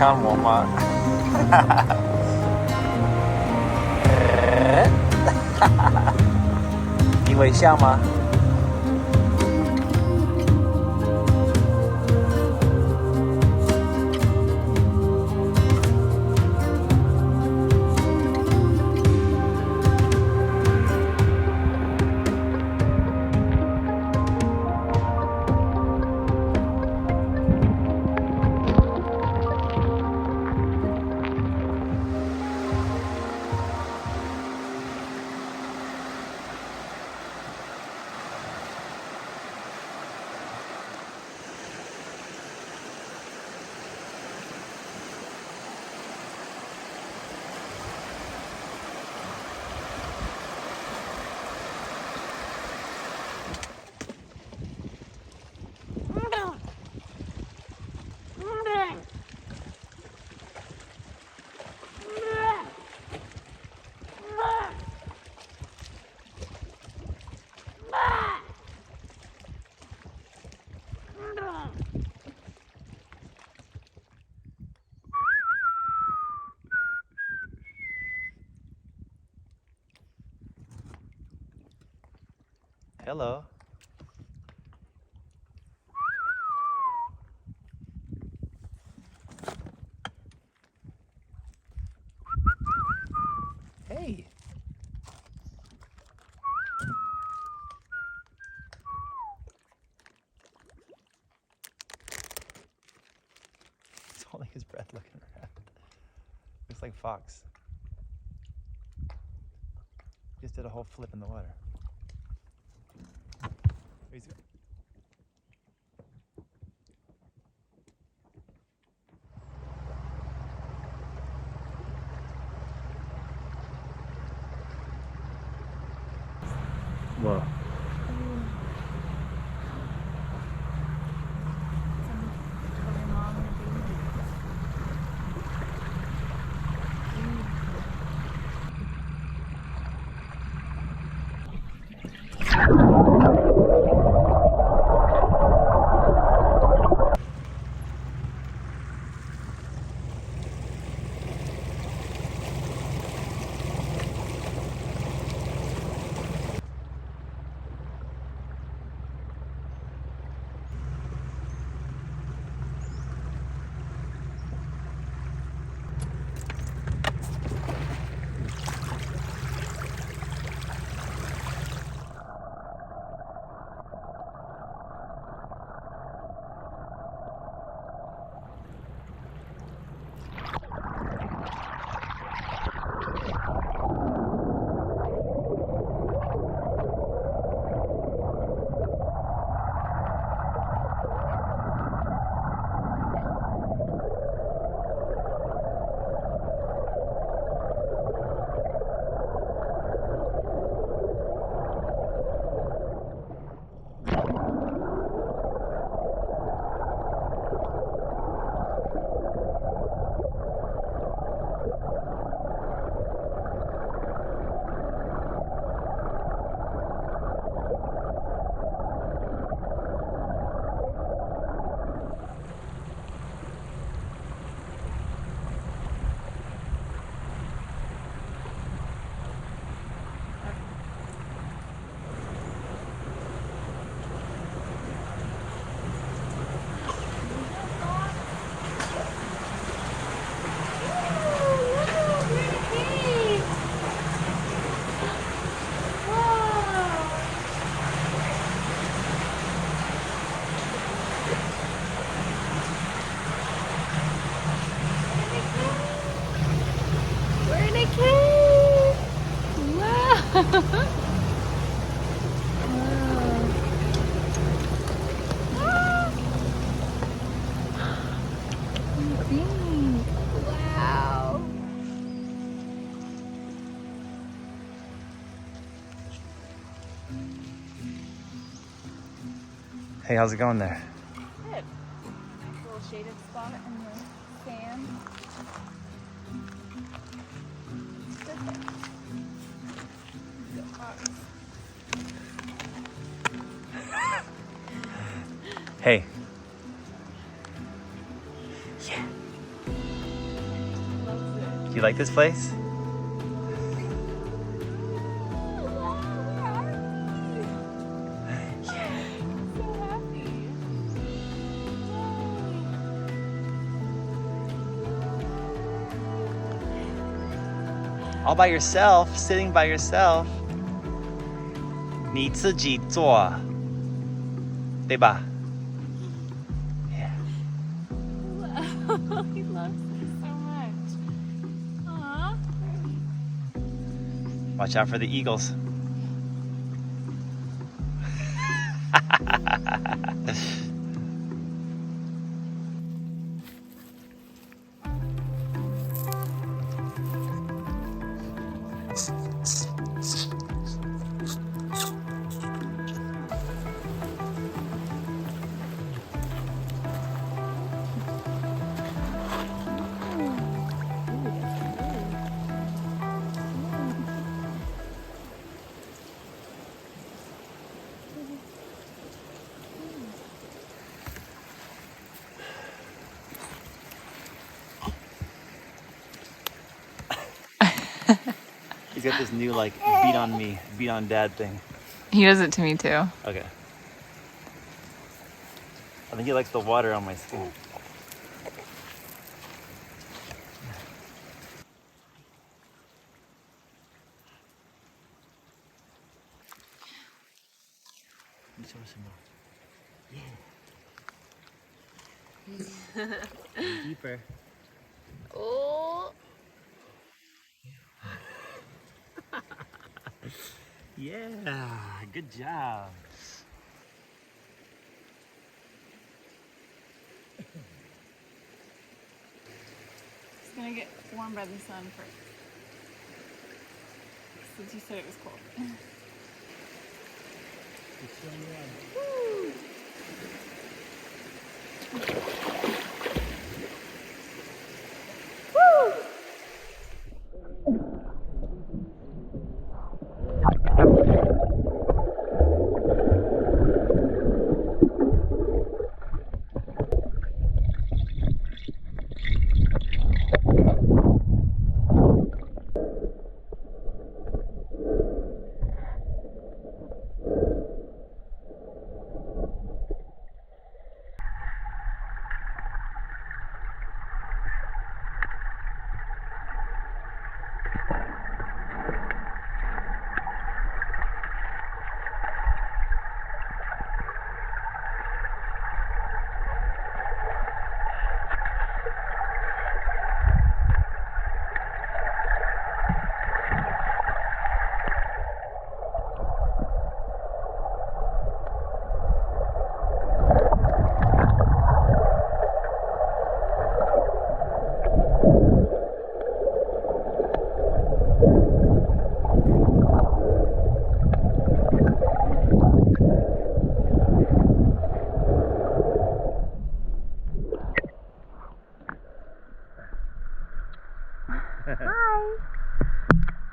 看我吗？你微笑吗？Hello. Hey. He's holding his breath looking around. Looks like Fox. Just did a whole flip in the water. He's... Whoa. Wow. Hey, how's it going there? Good. Nice little shaded spot in the sand. It's perfect. Go Fox. Hey. Yeah. you like this place? All by yourself, sitting by yourself. 你自己做，对吧？ Yeah. He loves this so much. Aww. Watch out for the eagles. He's got this new like beat on me, beat on dad thing. He does it to me too. Okay. I think he likes the water on my skin. Yeah. Deeper. Oh. Yeah, good job. It's gonna get warmed by the sun first. Since you said it was cold. Woo.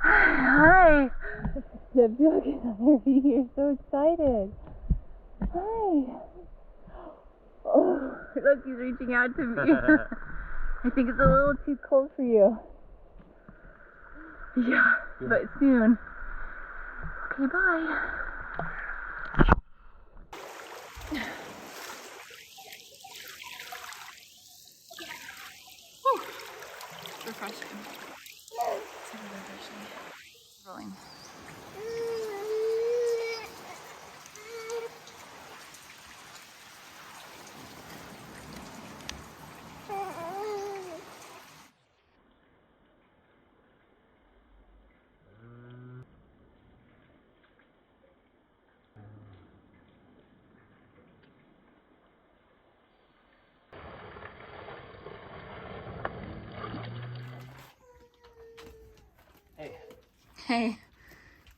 Hi. The book is already here. So excited. Hi. Oh, look, he's reaching out to me. I think it's a little too cold for you. Yeah, but soon. Okay, bye. Whew. Refreshing. Super refreshing. Rolling. Hey, Hey,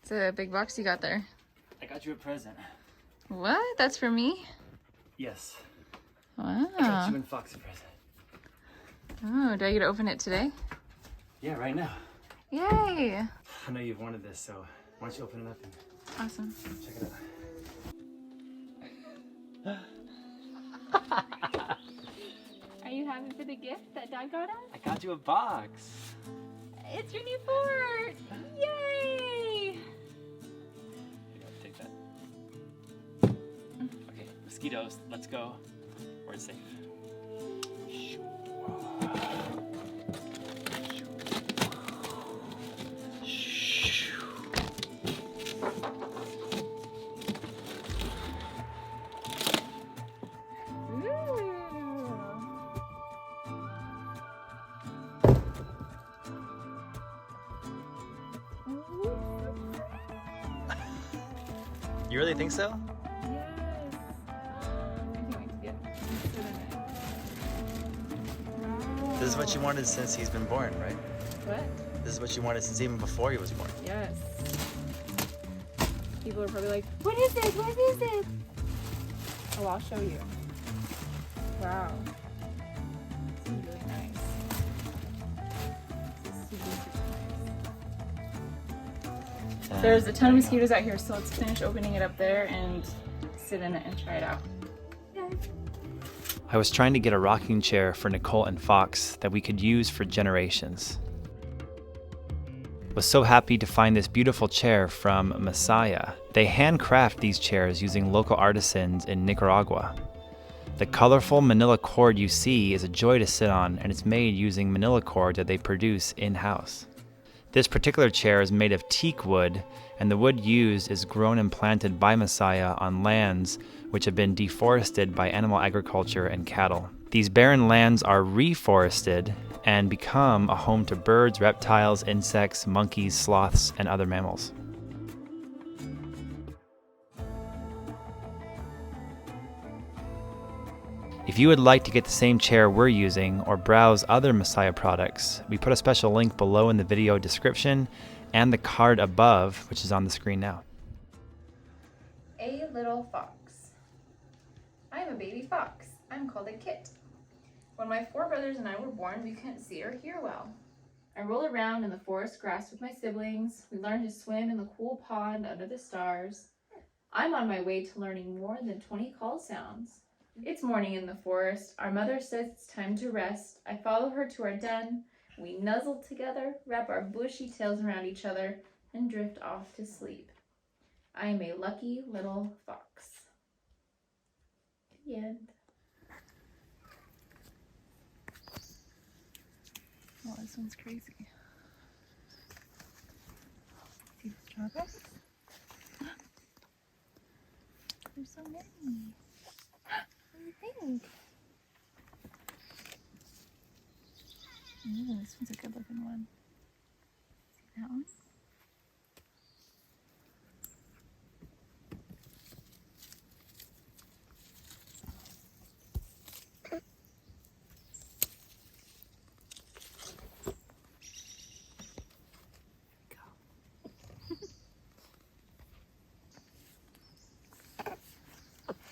it's a big box you got there. I got you a present. What? That's for me? Yes. I got Wow. you and Fox a present. Oh, do I get to open it today? Yeah, right now. Yay! I know you've wanted this, so why don't you open it up and Awesome. check it out. Are you happy for the gift that Dad got us? I got you a box. It's your new fort! Yay! You gotta take that. Okay, mosquitoes, let's go. Where it's safe. You really think so? Yes. I can't wait to get sit in it. Wow. This is what you wanted since he's been born, right? What? This is what you wanted since even before he was born. Yes. People are probably like, what is this? What is this? Oh, I'll show you. Wow. This is really nice. This is super, super nice. There's a ton of mosquitoes out here, so let's finish opening it up there and sit in it and try it out. I was trying to get a rocking chair for Nicolle and Fox that we could use for generations. Was so happy to find this beautiful chair from Messiah. They handcraft these chairs using local artisans in Nicaragua. The colorful manila cord you see is a joy to sit on, and it's made using manila cord that they produce in-house. This particular chair is made of teak wood, and the wood used is grown and planted by Messiah on lands which have been deforested by animal agriculture and cattle. These barren lands are reforested and become a home to birds, reptiles, insects, monkeys, sloths, and other mammals. If you would like to get the same chair we're using or browse other Messiah products, we put a special link below in the video description and the card above, which is on the screen now. A little fox. I am a baby fox. I'm called a kit. When my 4 brothers and I were born, we couldn't see or hear well. I roll around in the forest grass with my siblings. We learn to swim in the cool pond under the stars. I'm on my way to learning more than 20 call sounds. It's morning in the forest. Our mother says it's time to rest. I follow her to our den. We nuzzle together, wrap our bushy tails around each other, and drift off to sleep. I am a lucky little fox. The end. Oh, this one's crazy. See the strawberries? There's so many. What do you think? Ooh, this one's a good looking one. See that one?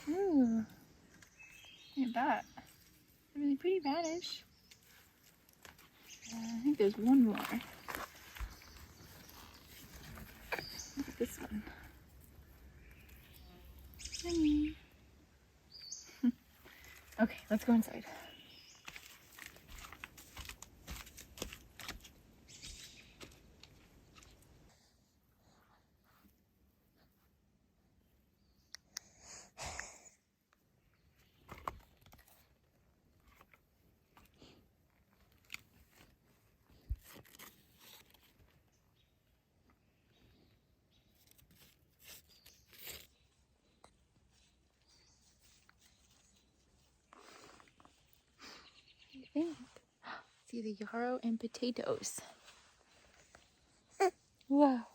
Ooh, look at that. They're really pretty radish. I think there's one more. Look at this one. Honey. Okay, let's go inside. See the yarrow and potatoes. Wow.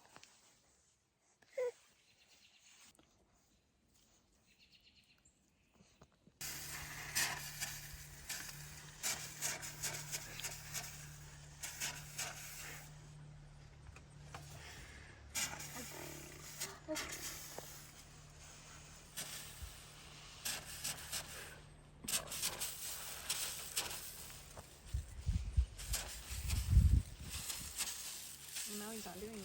Now he's not doing it.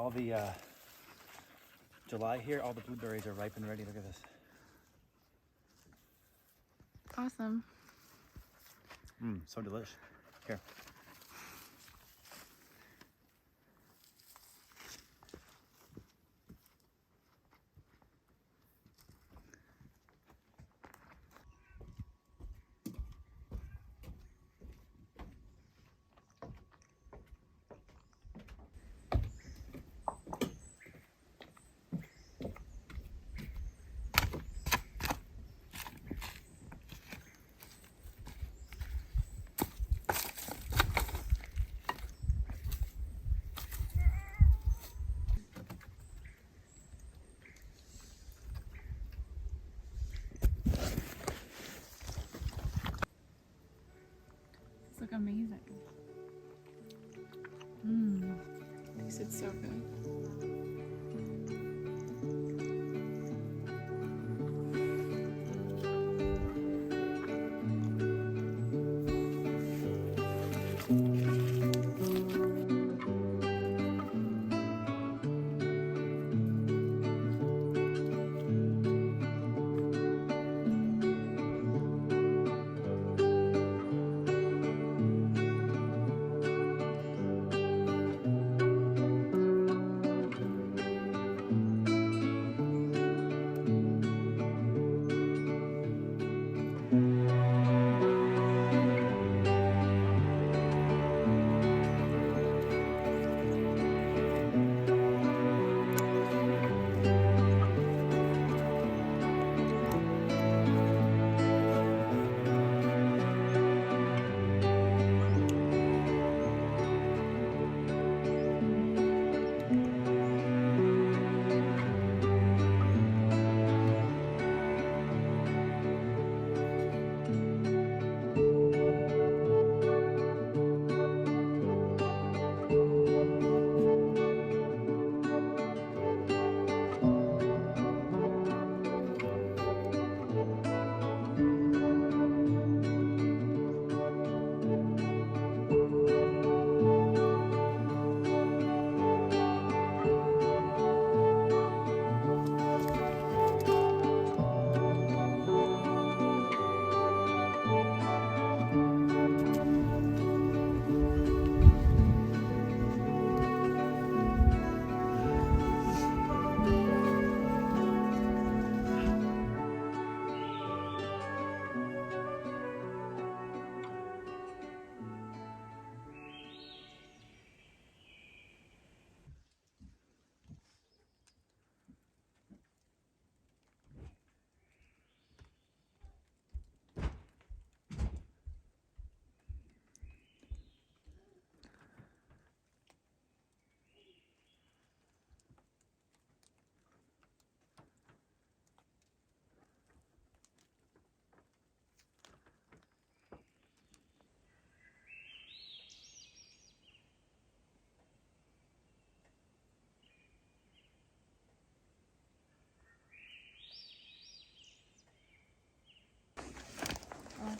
all the July here, all the blueberries are ripe and ready. Look at this. Awesome. So delicious. Here. It's like amazing. Tasted so good.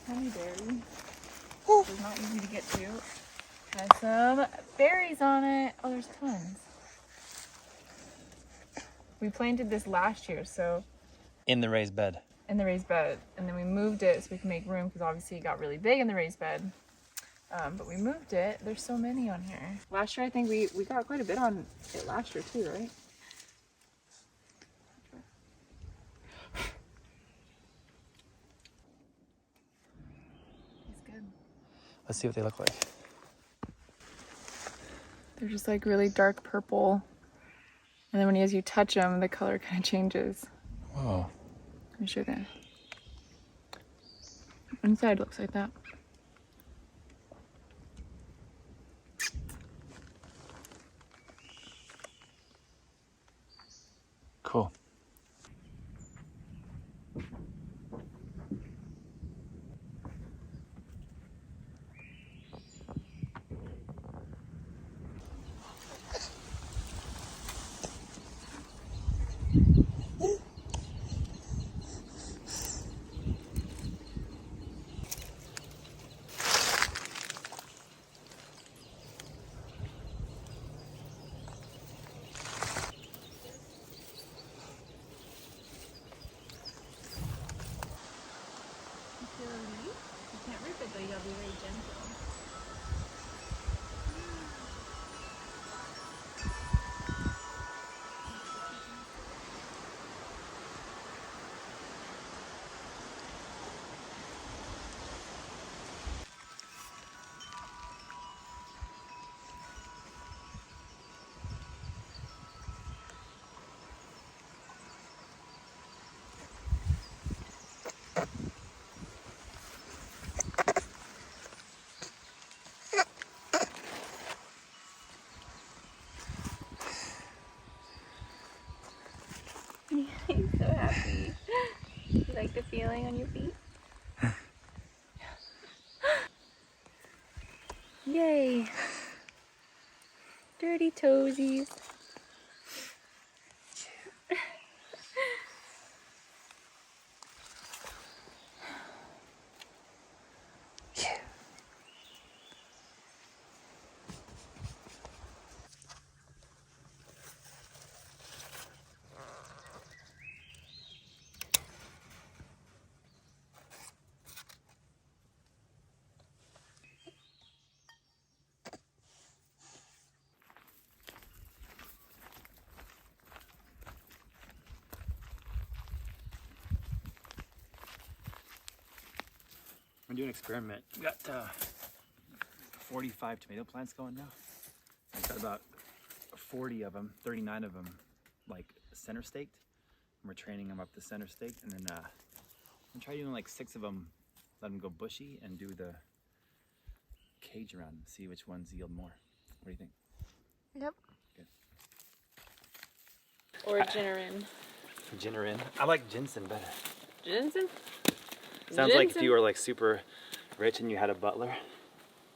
Honeyberry. It's not easy to get to. Has some berries on it. Oh, there's tons. We planted this last year, so In the raised bed. in the raised bed, and then we moved it so we can make room because obviously it got really big in the raised bed. But we moved it. There's so many on here. Last year, I think we got quite a bit on it last year too, right? It's good. Let's see what they look like. They're just like really dark purple. And then as you touch them, the color kind of changes. Whoa. Let me show you. Inside looks like that. Cool. like the feeling on your feet? Yay! Dirty toesies. I'm gonna do an experiment. We got 45 tomato plants going now. I've got about 40 of them, 39 of them, like center staked. And we're training them up the center staked, and then I'm gonna try doing like 6 of them, let them go bushy, and do the cage around them, see which ones yield more. What do you think? Yep. Good. Or ginnerin. Ginnerin. I like ginseng better. Ginseng? Sounds like if you were like super rich and you had a butler.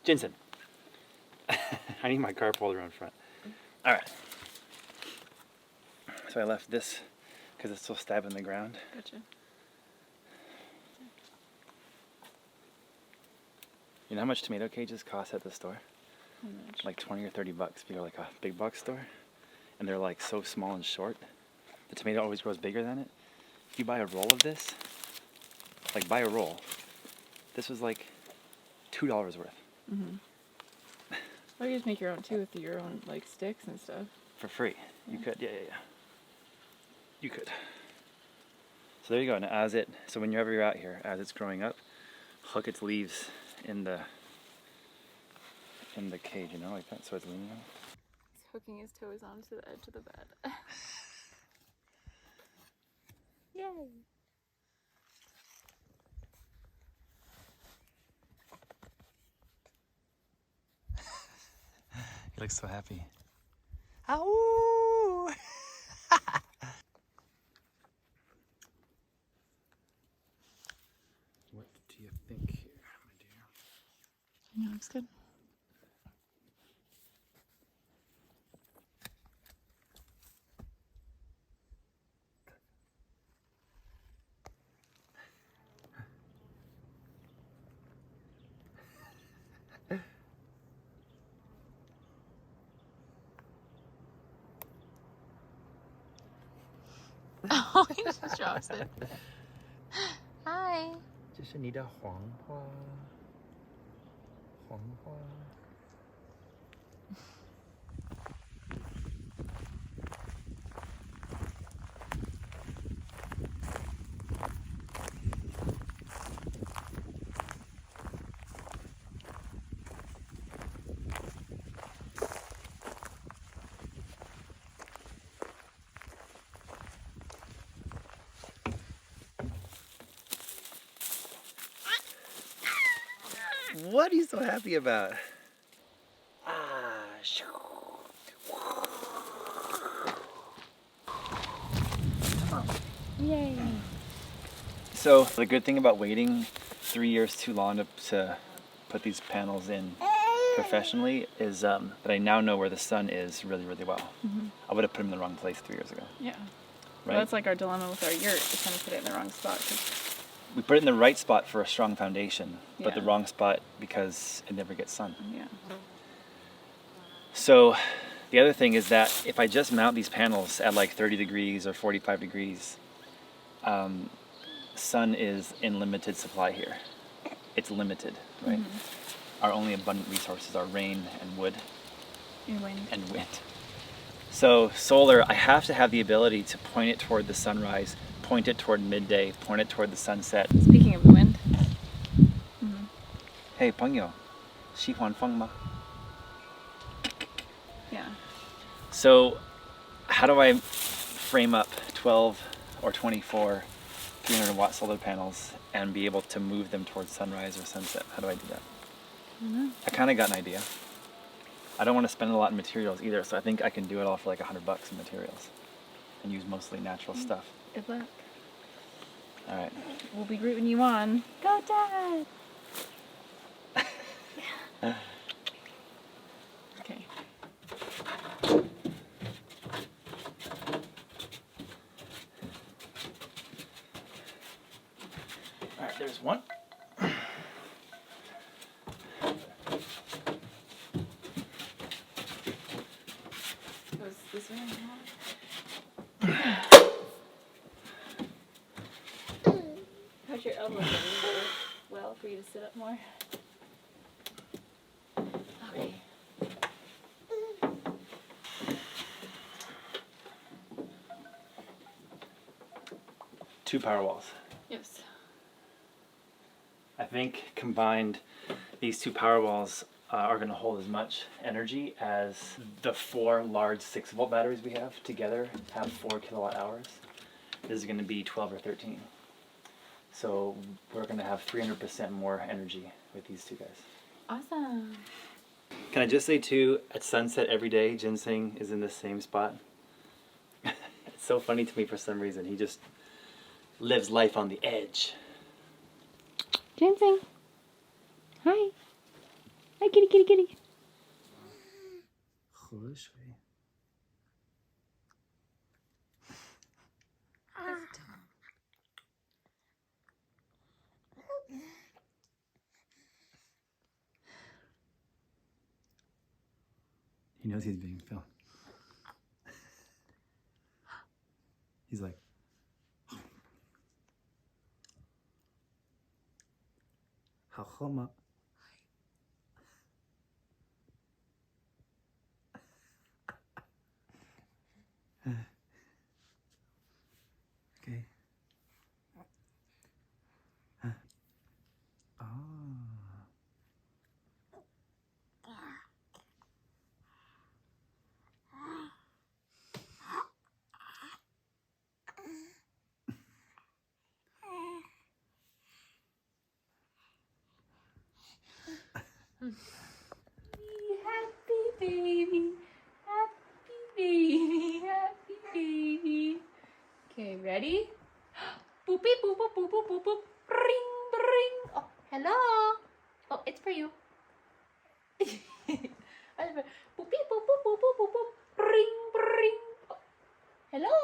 Ginseng. I need my car pulled around front. All right. So I left this because it's still stabbing the ground. Gotcha. You know how much tomato cages cost at the store? How much? Like 20 or 30 bucks if you go like a big box store. And they're like so small and short. The tomato always grows bigger than it. If you buy a roll of this, like buy a roll, this was like $2 worth. Mm-hmm. Or you just make your own too with your own like sticks and stuff. For free. Yeah. You could, yeah. You could. So there you go. Now so whenever you're out here, as it's growing up, hook its leaves in the cage, you know, like that, so it's leaning on. He's hooking his toes onto the edge of the bed. Yay! He looks so happy. Ow! What do you think here, my dear? Yeah, looks good. Oh, he just drops it. Hi. 这是你的黄花，黄花。What are you so happy about? Yay. So the good thing about waiting 3 years too long to put these panels in professionally is that I now know where the sun is really, really well. Mm-hmm. I would have put them in the wrong place 3 years ago. Yeah. Right? Well, that's like our dilemma with our yurt. We kind of put it in the wrong spot. We put it in the right spot for a strong foundation, but the Yeah. wrong spot because it never gets sun. Yeah. So the other thing is that if I just mount these panels at like 30 degrees or 45 degrees, sun is in limited supply here. It's limited, right? Mm-hmm. Our only abundant resources are rain and wood And wind. and wind. So solar, I have to have the ability to point it toward the sunrise, point it toward midday, point it toward the sunset. Speaking of the wind. Mm-hmm. Hey, 朋友，喜欢风吗? Yeah. So how do I frame up 12 or 24 300 watt solar panels and be able to move them towards sunrise or sunset? How do I do that? I don't know. I kind of got an idea. I don't want to spend a lot in materials either, so I think I can do it all for like $100 in materials and use mostly natural stuff. Good luck. All right. We'll be rooting you on. Go, Dad! Okay. All right, there's one. Goes this way. How's your elbow? Well, for you to sit up more. Okay. Two power walls. Yes. I think combined, these two power walls are going to hold as much energy as the 4 large 6-volt batteries we have together have 4 kilowatt hours. This is going to be 12 or 13. So we're going to have 300% more energy with these two guys. Awesome. Can I just say too, at sunset every day, Ginseng is in the same spot. It's so funny to me for some reason. He just lives life on the edge. Ginseng. Hi. Hi, kitty, kitty, kitty. He knows he's being filmed. He's like, okay. Ah. Happy baby. Happy baby. Happy baby. Okay, ready? Boop beep boop boop boop boop boop boop. Ring ring. Oh, hello. Oh, it's for you. Boop beep boop boop boop boop boop boop. Ring ring. Oh, hello.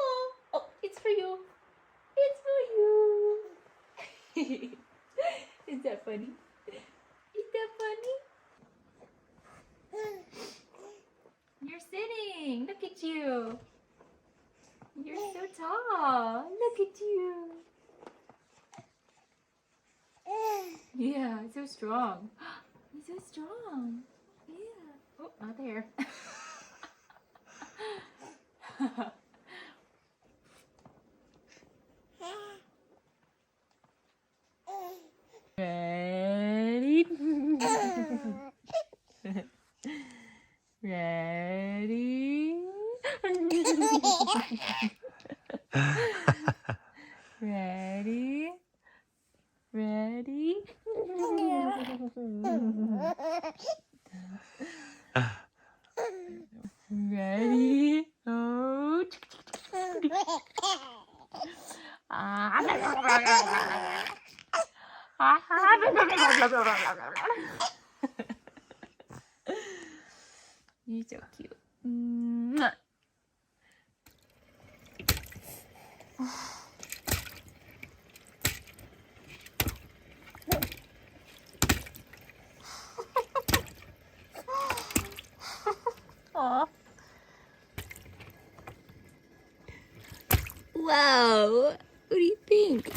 Oh, it's for you. It's for you. Is that funny? Is that funny? You're sitting. Look at you. You're so tall. Look at you. Yeah, so strong. He's so strong. Yeah. Oh, not there. Ready? Ready? Ready? Ready? Ready? Oh. You're so cute. Mwah. Aw. Wow. What do you think?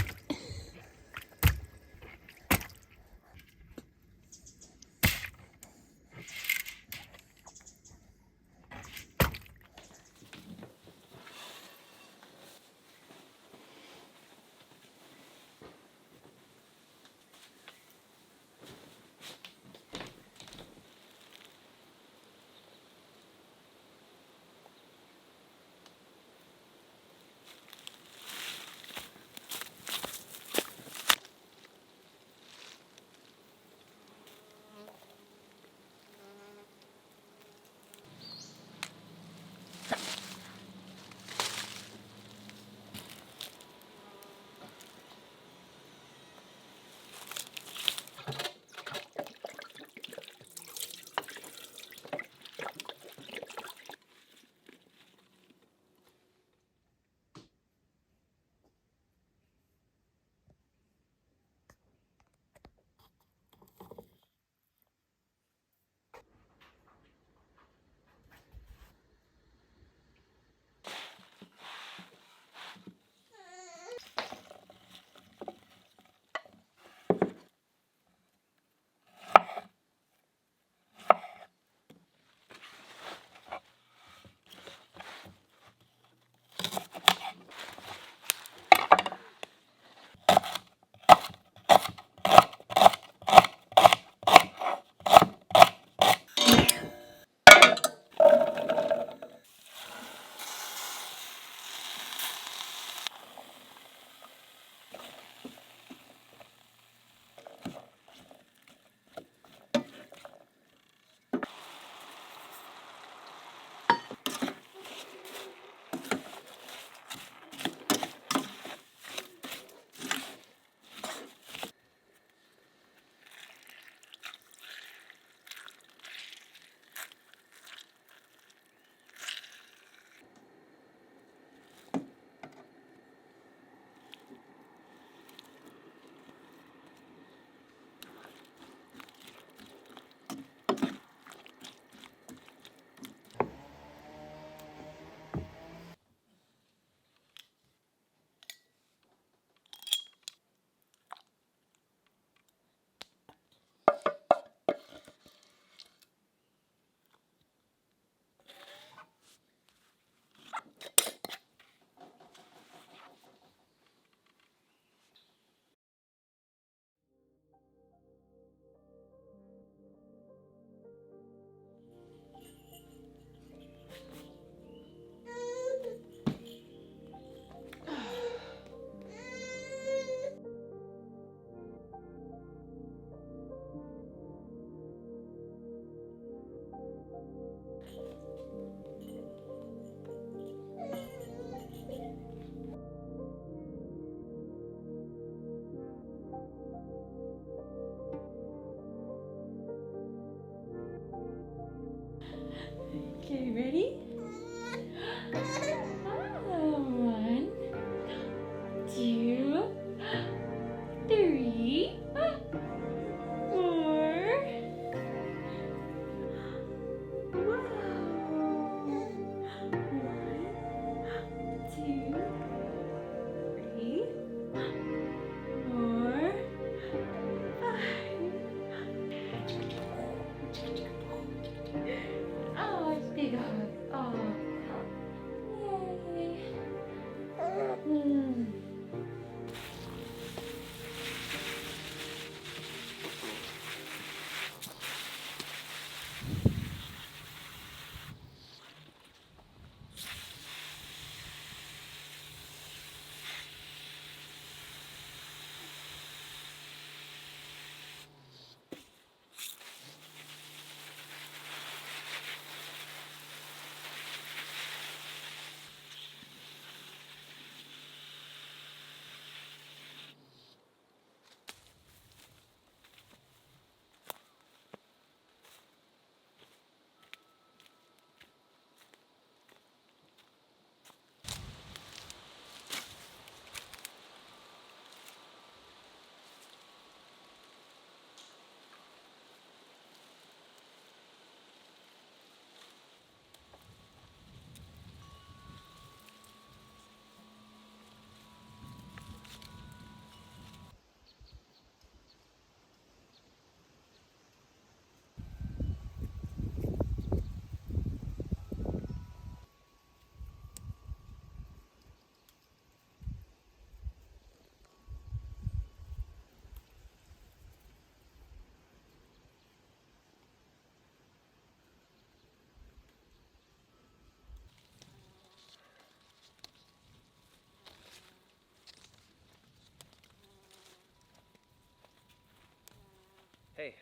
Hey,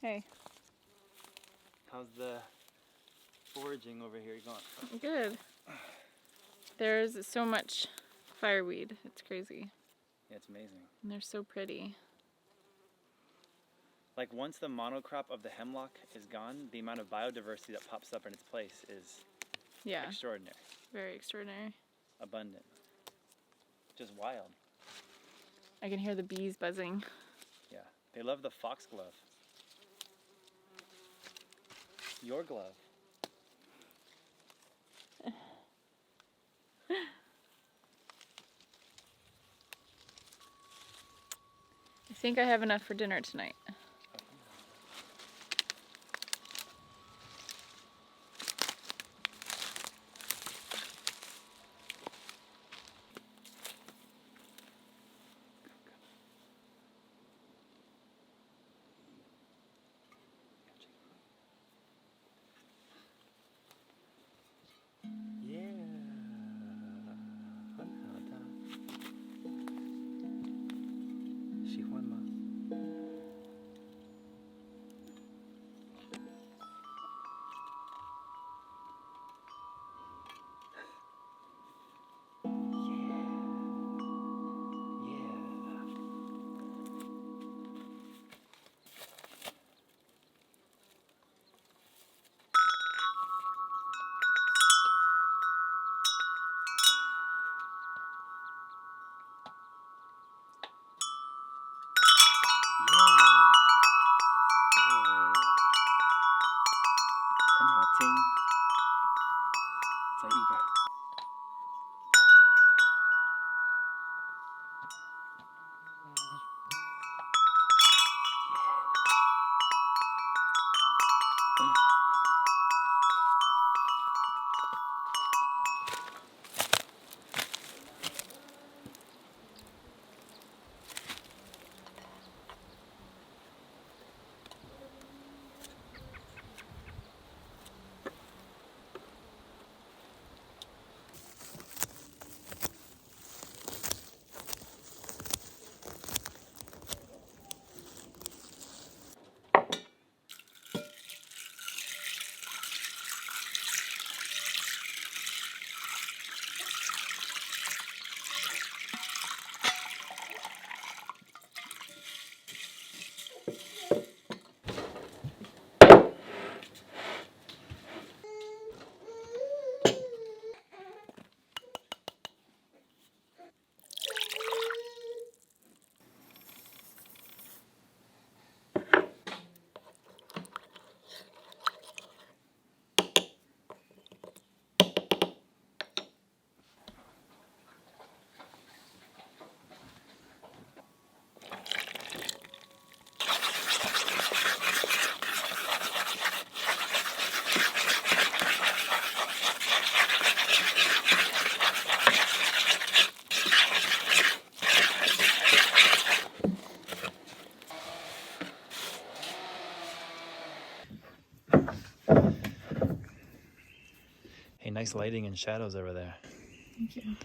Hey. how's the foraging over here going? Good. There's so much fireweed. It's crazy. Yeah, it's amazing. And they're so pretty. Like once the monocrop of the hemlock is gone, the amount of biodiversity that pops up in its place is extraordinary. Very extraordinary. Abundant. Just wild. I can hear the bees buzzing. Yeah, they love the foxglove. Your glove. I think I have enough for dinner tonight. Yeah. Hey, nice lighting and shadows over there. Thank you.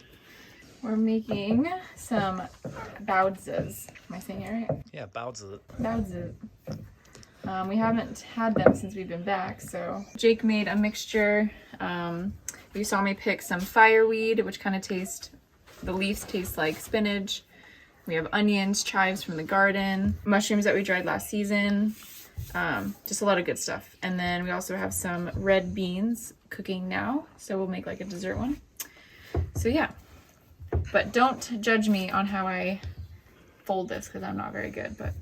We're making some baudzes. Am I saying it right? Yeah, baudzes. Baudzes. We haven't had them since we've been back, so Jake made a mixture. You saw me pick some fireweed, which kind of the leaves taste like spinach. We have onions, chives from the garden, mushrooms that we dried last season, just a lot of good stuff. And then we also have some red beans cooking now, so we'll make like a dessert one. So yeah, but don't judge me on how I fold this because I'm not very good, but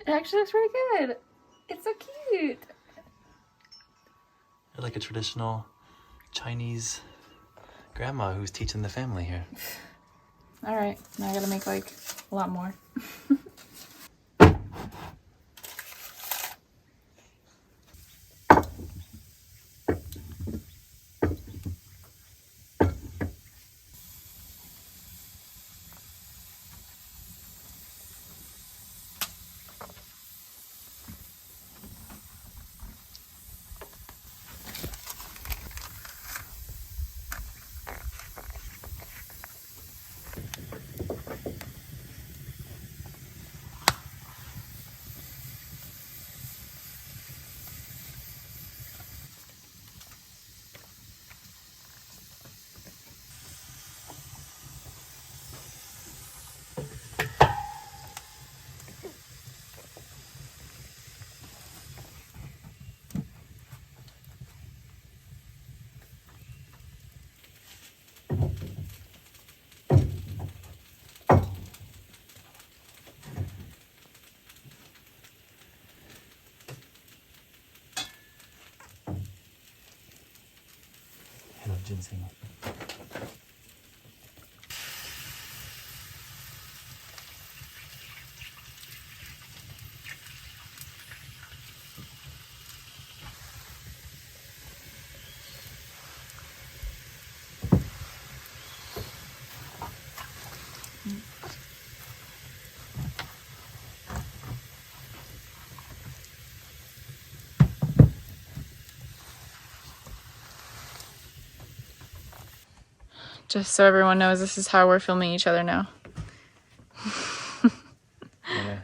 it actually looks pretty good. It's so cute. You're like a traditional Chinese grandma who's teaching the family here. All right, now I gotta make like a lot more. Hello, ginseng. Just so everyone knows, this is how we're filming each other now. Yeah.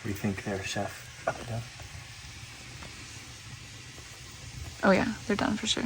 What do you think there, Chef? Yeah. Oh yeah, they're done for sure.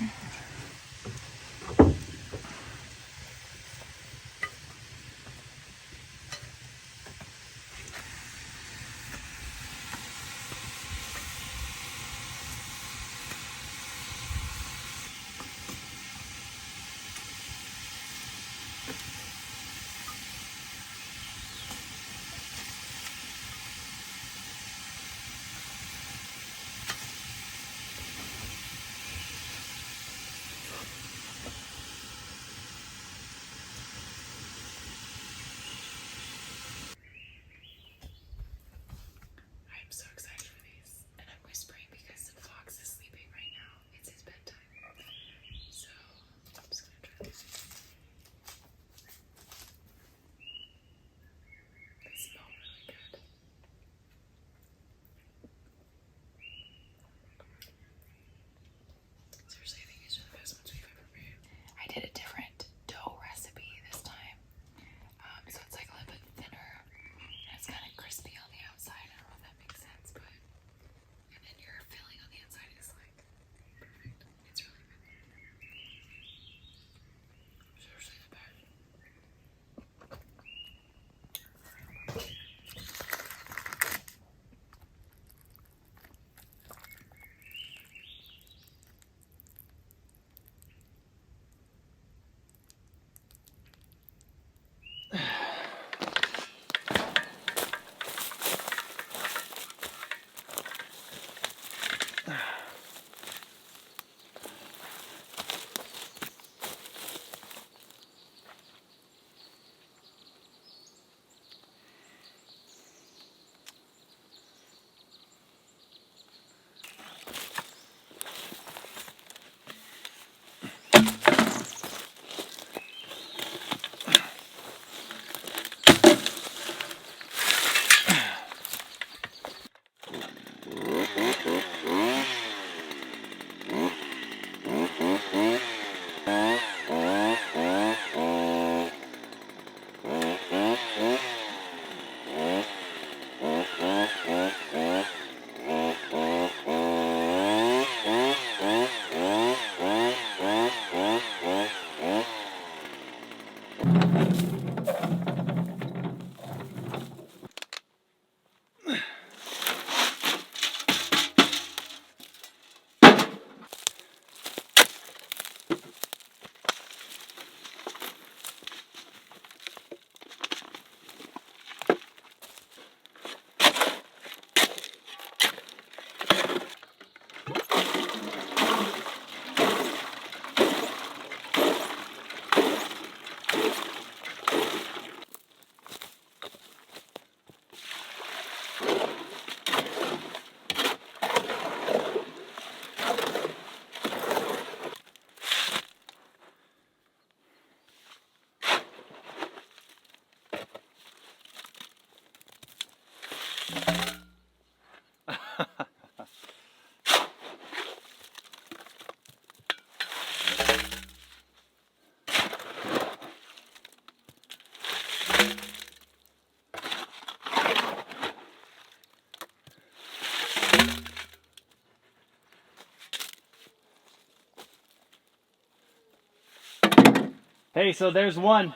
Hey, so there's one.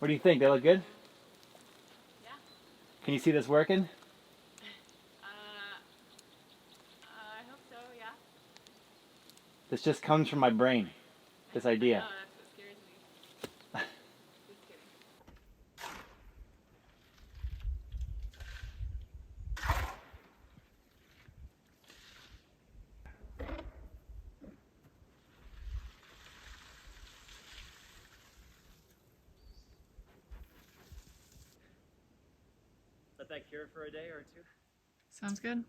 What do you think? They look good? Yeah. Can you see this working? I hope so, yeah. This just comes from my brain, this idea. No, that's what scares me. Just kidding. Let that cure for a day or two. Sounds good.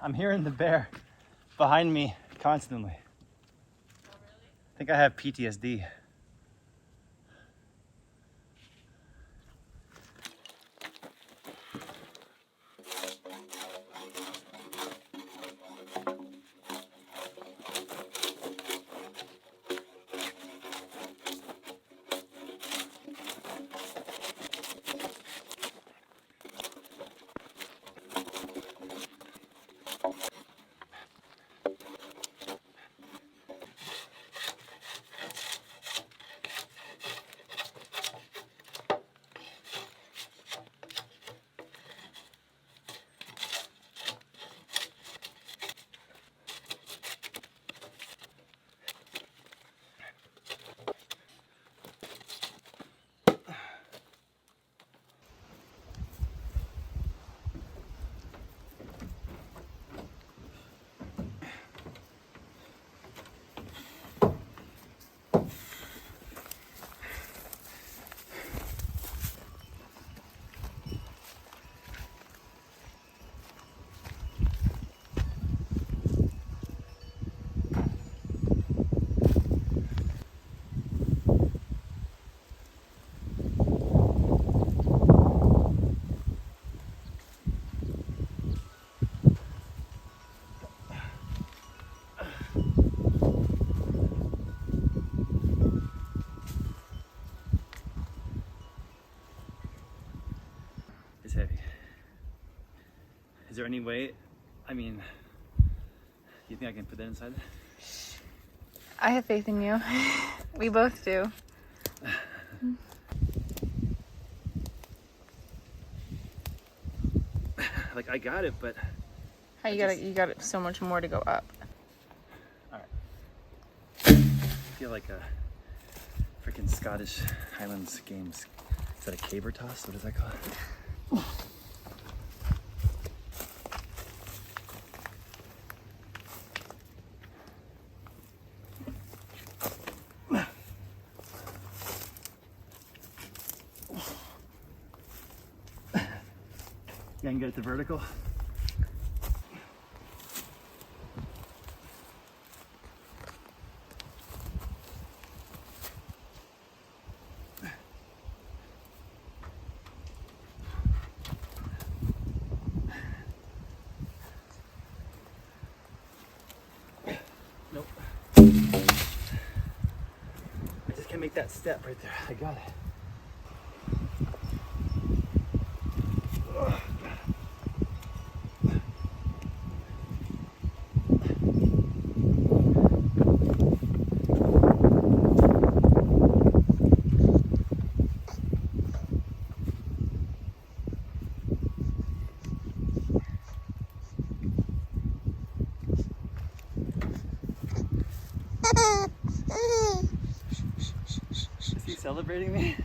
I'm hearing the bear behind me constantly. Oh, really? I think I have PTSD. It's heavy. Is there any way, I mean, you think I can put that inside? I have faith in you. We both do. Like, I got it, but... How you got it so much more to go up. Alright. I feel like a freaking Scottish Highlands Games. Is that a caber toss? What is that called? I can get it to vertical. Nope. I just can't make that step right there. I got it. Is he celebrating me?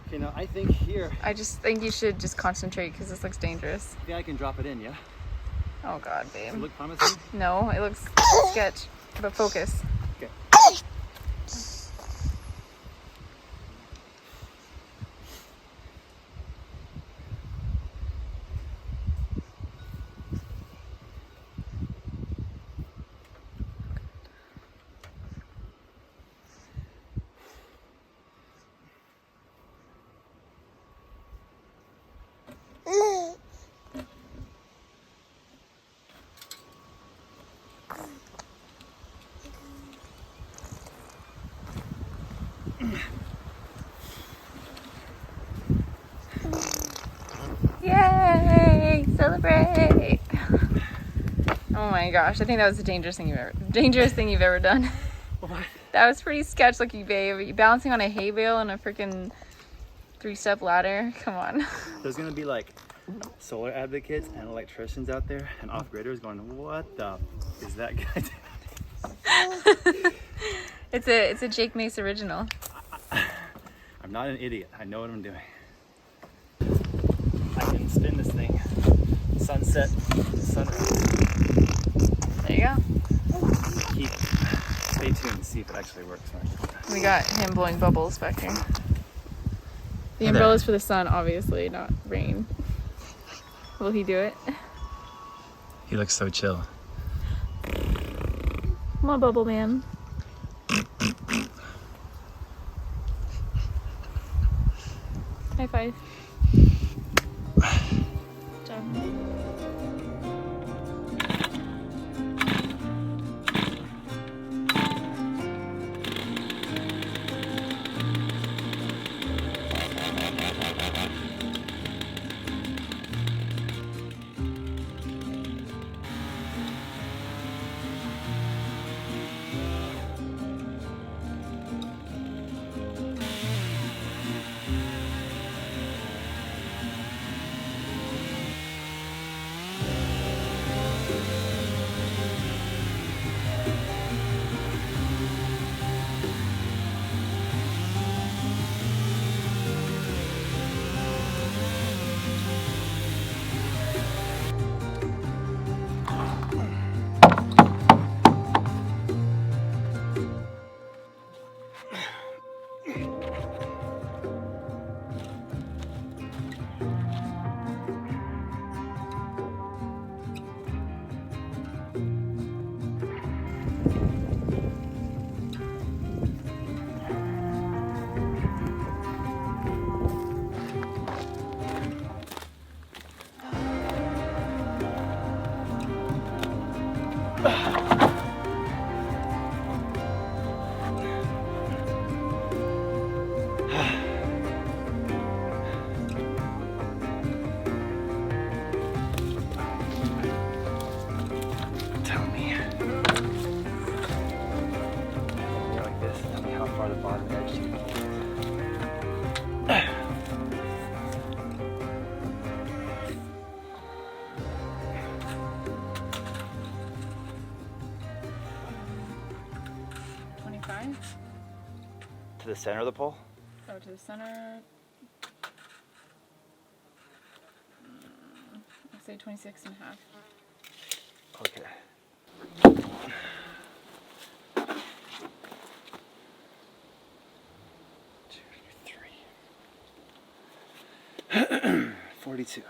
Okay, now I think here. I just think you should just concentrate because this looks dangerous. Yeah, I can drop it in, yeah? Oh God, Does it babe. look promising? No, it looks sketch, but focus. Okay. Yay! Celebrate! Oh my gosh, I think that was the dangerous thing you've ever done. What? That was pretty sketch looking, babe. You balancing on a hay bale and a freaking 3-step ladder. Come on. There's gonna be like solar advocates and electricians out there and off-gridders going, what the is that guy doing? It's a Jake Mace original. I'm not an idiot. I know what I'm doing. I can spin this thing. Sunset, sunrise. There you go. Stay tuned to see if it actually works. We got him blowing bubbles back here. The Hey umbrella's for the sun, obviously, not rain. Will he do it? He looks so chill. Come on, Bubble Man. High five. Good job. Tell me. Go like this. Tell me how far the bottom edge you can. To the center of the pole? Go to the center. Let's say 26 and a half. Okay. Two, three. 42.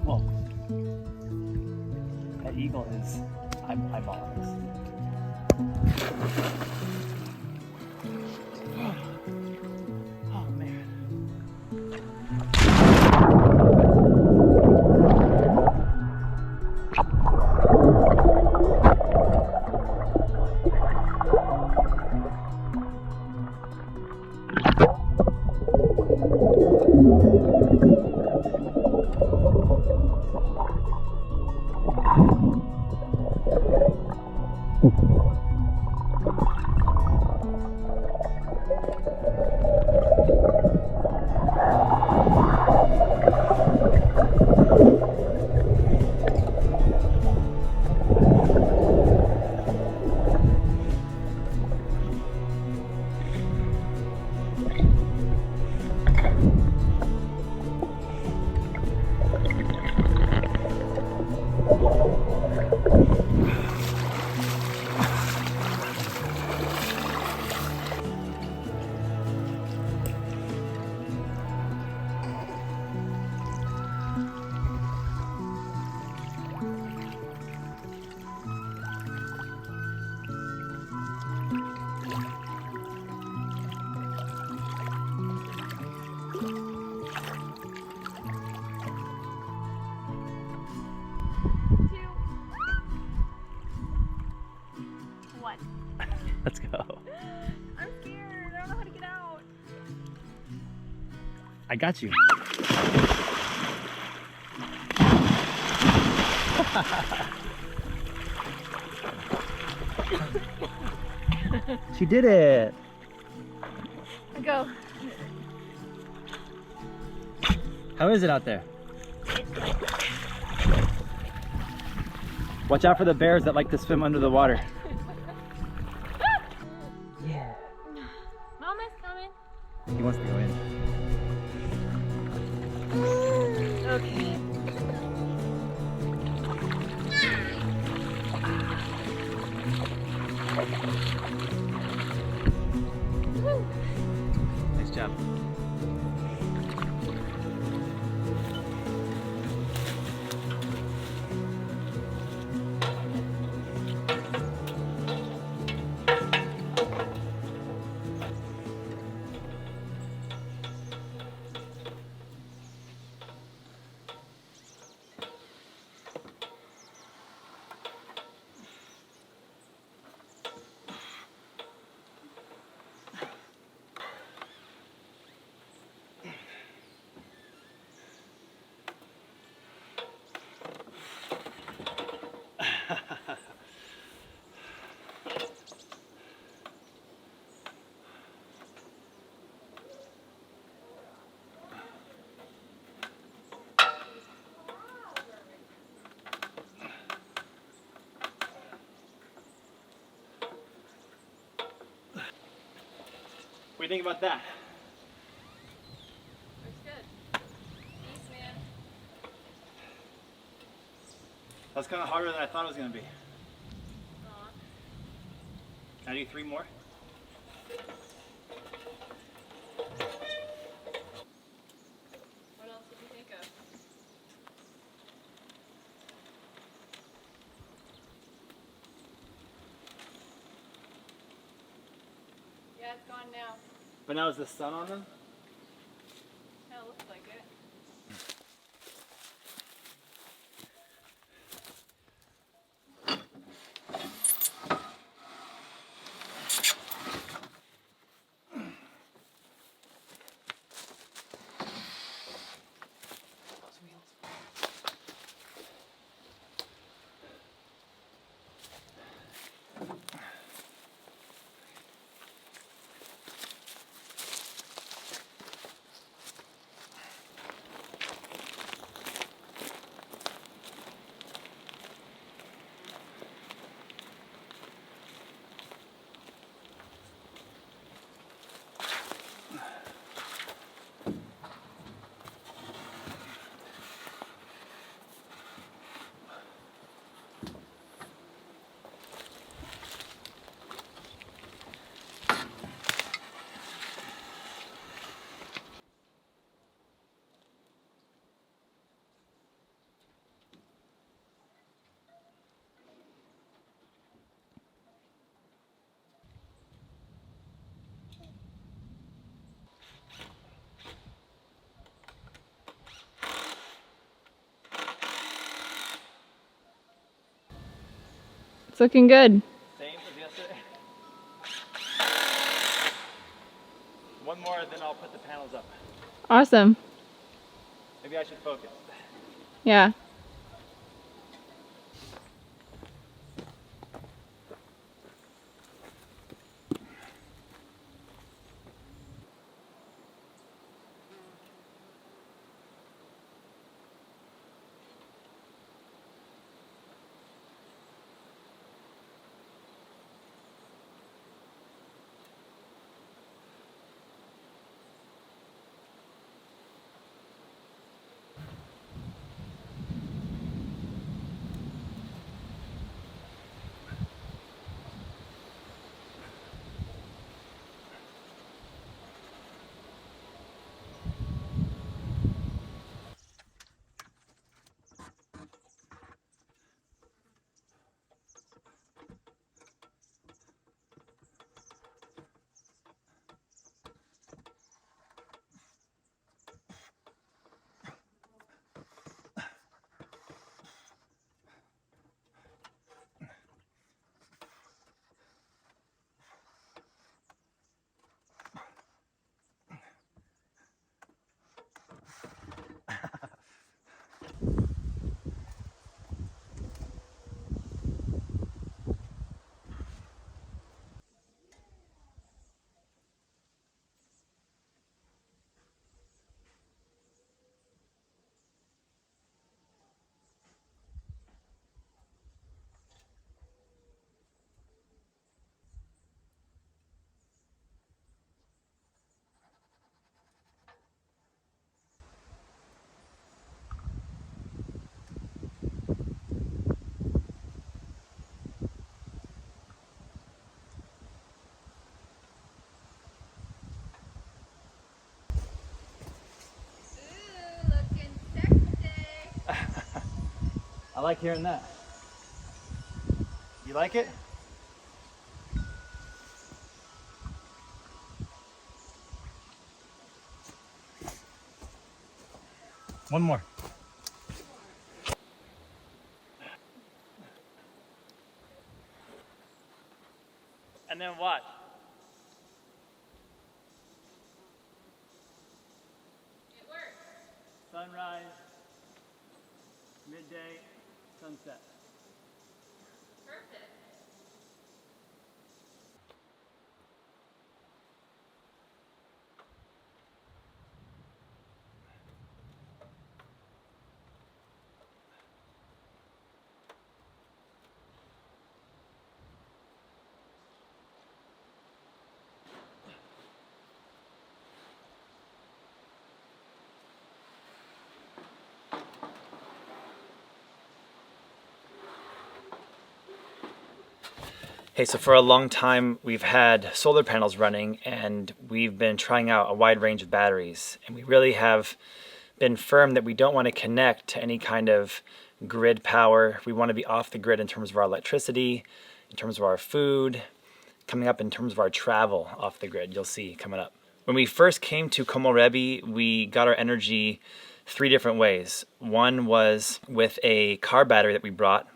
Well, that eagle is eyeballing us. Oh man. Let's go. I'm scared. I don't know how to get out. I got you. She did it. Go. How is it out there? Watch out for the bears that like to swim under the water. Yeah. Mama's coming. He wants to go in. Okay. Nice job. think about that? Looks good. Peace, man. That's kind of harder than I thought it was going to be. Aw. Can I do 3 more? What else did you think of? Yeah, it's gone now. But now is the sun on them? Yeah, it looks like it. It's looking good. Same as yesterday. One more, then I'll put the panels up. Awesome. Maybe I should focus. Yeah. I like hearing that. You like it? One more. And then what? It works. Sunrise, midday, sunset. Perfect. Hey, so for a long time we've had solar panels running and we've been trying out a wide range of batteries, and we really have been firm that we don't want to connect to any kind of grid power. We want to be off the grid in terms of our electricity, in terms of our food, coming up in terms of our travel off the grid. You'll see coming up. When we first came to Komorebi, we got our energy 3 different ways. One was with a car battery that we brought,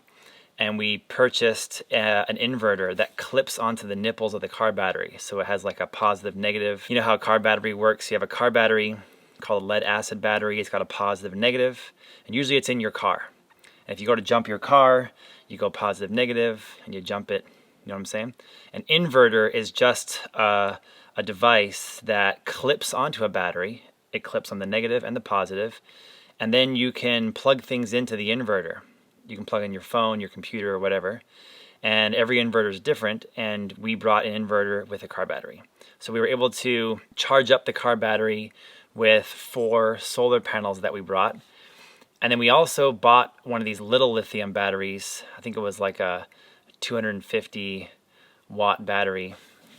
and we purchased an inverter that clips onto the nipples of the car battery. So it has like a positive, negative. You know how a car battery works? You have a car battery called a lead acid battery. It's got a positive and negative, and usually it's in your car. And if you go to jump your car, you go positive, negative, and you jump it. You know what I'm saying? An inverter is just a device that clips onto a battery. It clips on the negative and the positive, and then you can plug things into the inverter. You can plug in your phone, your computer, or whatever. And every inverter is different, and we brought an inverter with a car battery. So we were able to charge up the car battery with 4 solar panels that we brought. And then we also bought one of these little lithium batteries. I think it was like a 250 watt battery,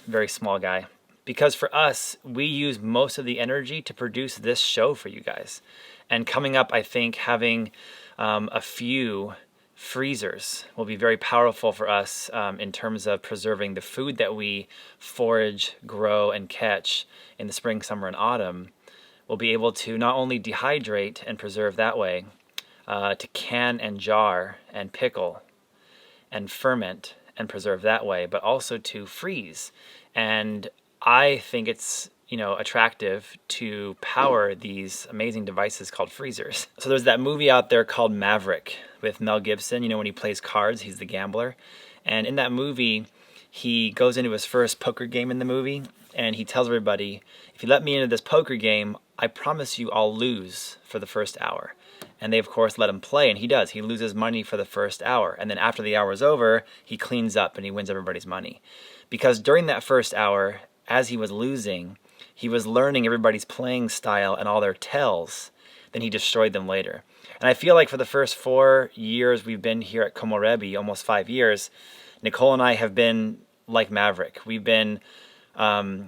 very small guy. Because for us, we use most of the energy to produce this show for you guys. And coming up, I think having a few freezers will be very powerful for us in terms of preserving the food that we forage, grow, and catch in the spring, summer, and autumn. We'll be able to not only dehydrate and preserve that way, to can and jar and pickle and ferment and preserve that way, but also to freeze. And I think it's attractive to power these amazing devices called freezers. So there's that movie out there called Maverick with Mel Gibson. When he plays cards, he's the gambler. And in that movie, he goes into his first poker game in the movie, and he tells everybody, if you let me into this poker game, I promise you I'll lose for the first hour. And they, of course, let him play, and he does. He loses money for the first hour. And then after the hour is over, he cleans up and he wins everybody's money. Because during that first hour, as he was losing, he was learning everybody's playing style and all their tells. Then he destroyed them later. And I feel like for the first 4 years we've been here at Komorebi, almost 5 years, Nicolle and I have been like Maverick. We've been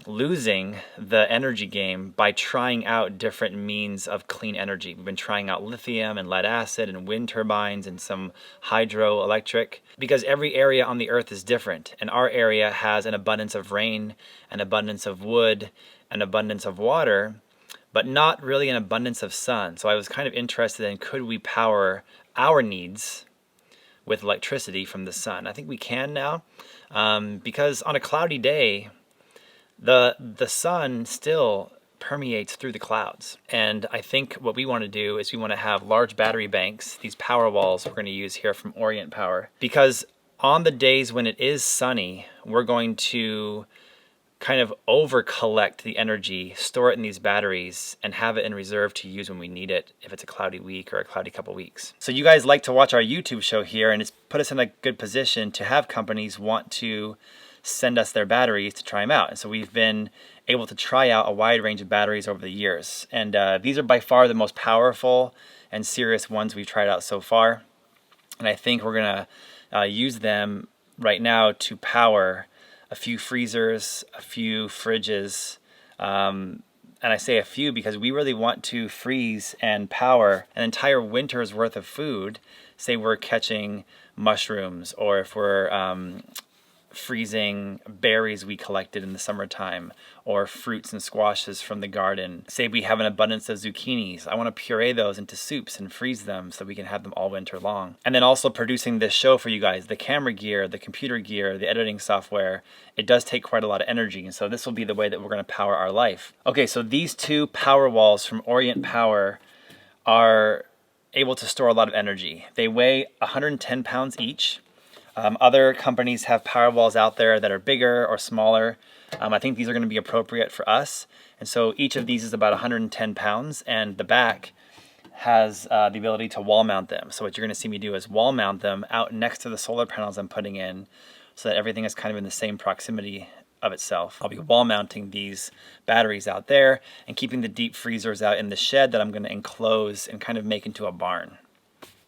losing the energy game by trying out different means of clean energy. We've been trying out lithium and lead acid and wind turbines and some hydroelectric, because every area on the earth is different, and our area has an abundance of rain, an abundance of wood, an abundance of water, but not really an abundance of sun. So I was kind of interested in, could we power our needs with electricity from the sun? I think we can now, because on a cloudy day, the sun still permeates through the clouds. And I think what we want to do is we want to have large battery banks, these power walls we're going to use here from Orient Power, because on the days when it is sunny, we're going to kind of over collect the energy, store it in these batteries, and have it in reserve to use when we need it, if it's a cloudy week or a cloudy couple weeks. So you guys like to watch our YouTube show here, and it's put us in a good position to have companies want to send us their batteries to try them out. And so we've been able to try out a wide range of batteries over the years. And these are by far the most powerful and serious ones we've tried out so far. And I think we're going to use them right now to power a few freezers, a few fridges, and I say a few because we really want to freeze and power an entire winter's worth of food. Say we're catching mushrooms, or if we're freezing berries we collected in the summertime, or fruits and squashes from the garden. Say we have an abundance of zucchinis. I want to puree those into soups and freeze them so we can have them all winter long. And then also producing this show for you guys, the camera gear, the computer gear, the editing software, it does take quite a lot of energy. And so this will be the way that we're going to power our life. Okay, so these 2 power walls from Orient Power are able to store a lot of energy. They weigh 110 pounds each. Other companies have power walls out there that are bigger or smaller. I think these are going to be appropriate for us. And so each of these is about 110 pounds, and the back has the ability to wall mount them. So what you're going to see me do is wall mount them out next to the solar panels I'm putting in, so that everything is kind of in the same proximity of itself. I'll be wall mounting these batteries out there and keeping the deep freezers out in the shed that I'm going to enclose and kind of make into a barn.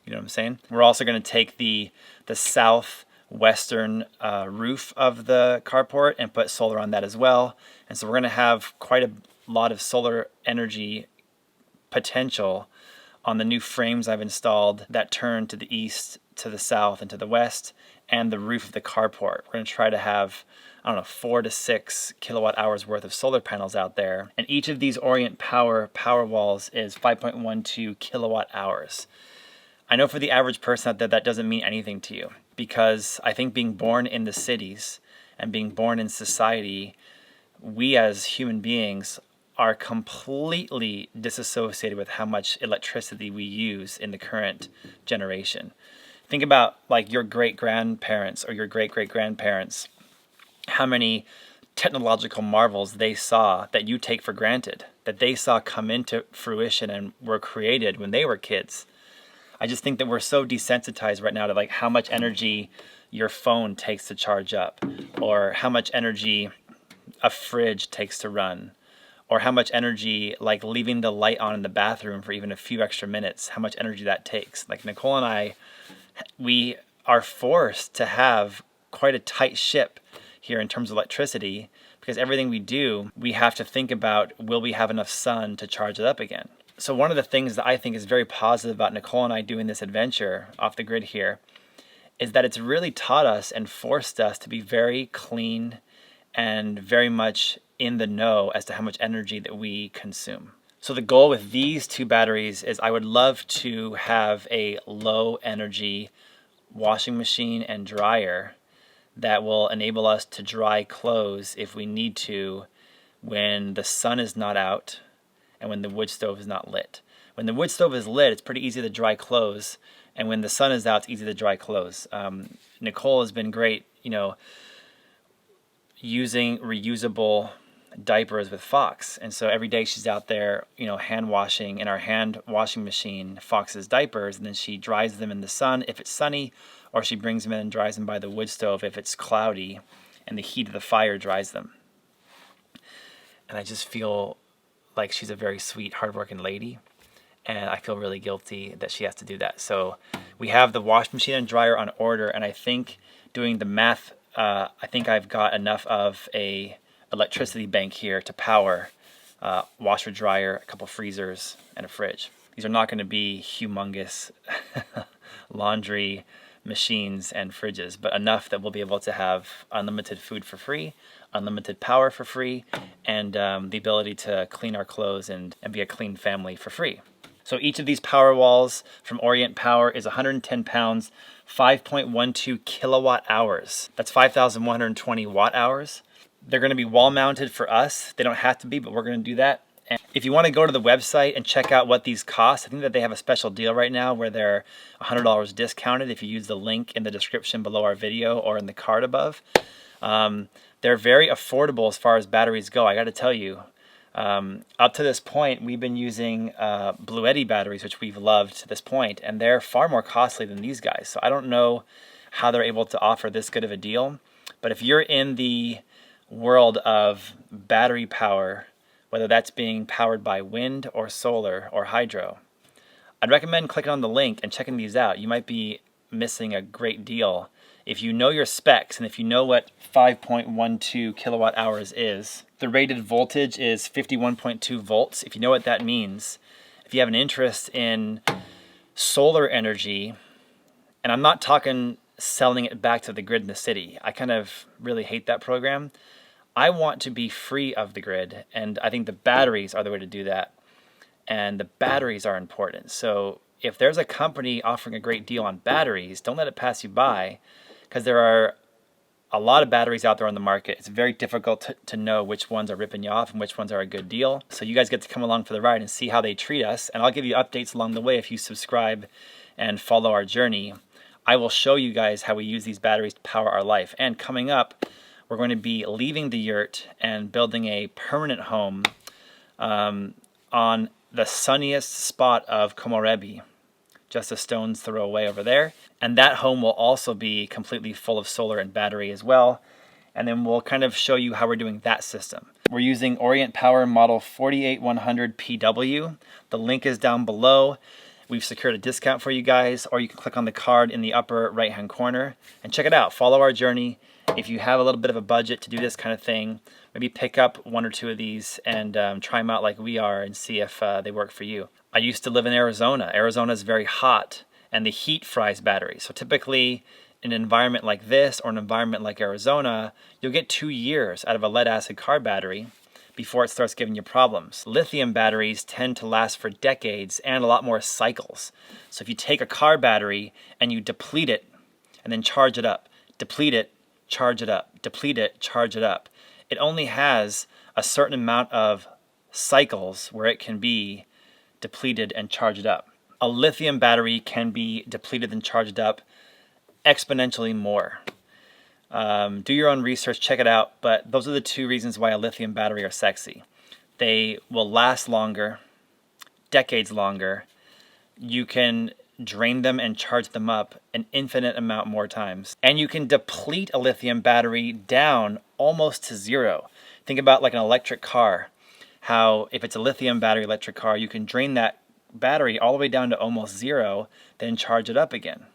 You know what I'm saying? We're also going to take the south western roof of the carport and put solar on that as well. And so we're going to have quite a lot of solar energy potential on the new frames I've installed that turn to the east, to the south, and to the west, and the roof of the carport. We're going to try to have, I don't know, 4 to 6 kilowatt hours worth of solar panels out there. And each of these Orient power walls is 5.12 kilowatt hours. I know for the average person out there that doesn't mean anything to you, because I think being born in the cities and being born in society, we as human beings are completely disassociated with how much electricity we use in the current generation. Think about like your great-grandparents or your great-great-grandparents, how many technological marvels they saw that you take for granted, that they saw come into fruition and were created when they were kids. I just think that we're so desensitized right now to like how much energy your phone takes to charge up, or how much energy a fridge takes to run, or how much energy like leaving the light on in the bathroom for even a few extra minutes, how much energy that takes. Like Nicolle and I, we are forced to have quite a tight ship here in terms of electricity, because everything we do, we have to think about, will we have enough sun to charge it up again? So one of the things that I think is very positive about Nicolle and I doing this adventure off the grid here is that it's really taught us and forced us to be very clean and very much in the know as to how much energy that we consume. So the goal with these two batteries is I would love to have a low energy washing machine and dryer that will enable us to dry clothes if we need to when the sun is not out and when the wood stove is not lit. When the wood stove is lit, it's pretty easy to dry clothes, and when the sun is out, it's easy to dry clothes. Nicolle has been great, using reusable diapers with Fox, and so every day she's out there, hand washing in our hand washing machine Fox's diapers, and then she dries them in the sun if it's sunny, or she brings them in and dries them by the wood stove if it's cloudy, and the heat of the fire dries them. And I just feel like she's a very sweet, hardworking lady, and I feel really guilty that she has to do that. So we have the wash machine and dryer on order, and I think doing the math, I think I've got enough of a electricity bank here to power washer, dryer, a couple freezers, and a fridge. These are not going to be humongous laundry machines and fridges, but enough that we'll be able to have unlimited food for free, unlimited power for free, and the ability to clean our clothes and be a clean family for free. So each of these power walls from Orient Power is 110 pounds, 5.12 kilowatt hours. That's 5,120 watt hours. They're going to be wall mounted for us. They don't have to be, but we're going to do that. And if you want to go to the website and check out what these cost, I think that they have a special deal right now where they're $100 discounted if you use the link in the description below our video or in the card above. They're very affordable as far as batteries go. I got to tell you, up to this point, we've been using Blue Eddy batteries, which we've loved to this point, and they're far more costly than these guys. So I don't know how they're able to offer this good of a deal. But if you're in the world of battery power, whether that's being powered by wind or solar or hydro, I'd recommend clicking on the link and checking these out. You might be missing a great deal. If you know your specs and if you know what 5.12 kilowatt hours is, the rated voltage is 51.2 volts. If you know what that means, if you have an interest in solar energy, and I'm not talking selling it back to the grid in the city. I kind of really hate that program. I want to be free of the grid, and I think the batteries are the way to do that. And the batteries are important. So if there's a company offering a great deal on batteries, don't let it pass you by, because there are a lot of batteries out there on the market. It's very difficult to know which ones are ripping you off and which ones are a good deal. So you guys get to come along for the ride and see how they treat us. And I'll give you updates along the way if you subscribe and follow our journey. I will show you guys how we use these batteries to power our life. And coming up, we're going to be leaving the yurt and building a permanent home on the sunniest spot of Komorebi, just a stone's throw away over there. And that home will also be completely full of solar and battery as well. And then we'll kind of show you how we're doing that system. We're using Orient Power model 48100 PW. The link is down below. We've secured a discount for you guys, or you can click on the card in the upper right hand corner and check it out. Follow our journey. If you have a little bit of a budget to do this kind of thing, maybe pick up 1 or 2 of these and try them out like we are and see if they work for you. I used to live in Arizona. Arizona is very hot and the heat fries batteries. So typically in an environment like this or an environment like Arizona, you'll get 2 years out of a lead acid car battery before it starts giving you problems. Lithium batteries tend to last for decades and a lot more cycles. So if you take a car battery and you deplete it and then charge it up, deplete it, charge it up, deplete it, charge it up, it only has a certain amount of cycles where it can be depleted and charged up. A lithium battery can be depleted and charged up exponentially more. Do your own research, check it out, but those are the 2 reasons why a lithium battery are sexy. They will last longer, decades longer. You can drain them and charge them up an infinite amount more times. And you can deplete a lithium battery down almost to 0. Think about like an electric car, how if it's a lithium battery electric car, you can drain that battery all the way down to almost 0, then charge it up again.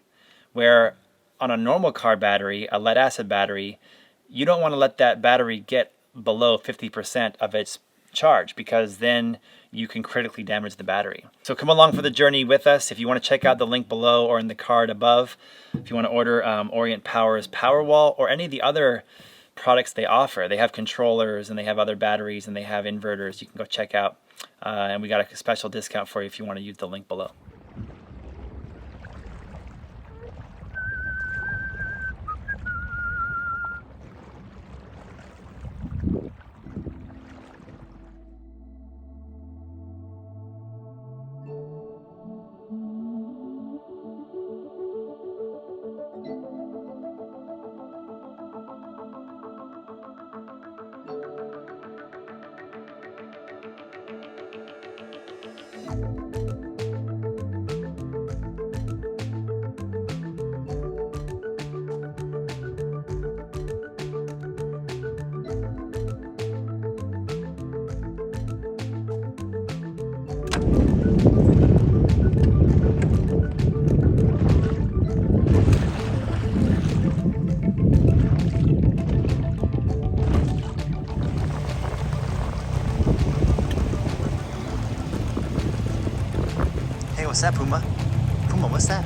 Where on a normal car battery, a lead acid battery, you don't want to let that battery get below 50% of its charge, because then you can critically damage the battery. So come along for the journey with us. If you want to check out the link below or in the card above, if you want to order Orient Power's Powerwall or any of the other products they offer, they have controllers and they have other batteries and they have inverters you can go check out. And we got a special discount for you if you want to use the link below. Hey, what's that, Puma? Puma, what's that?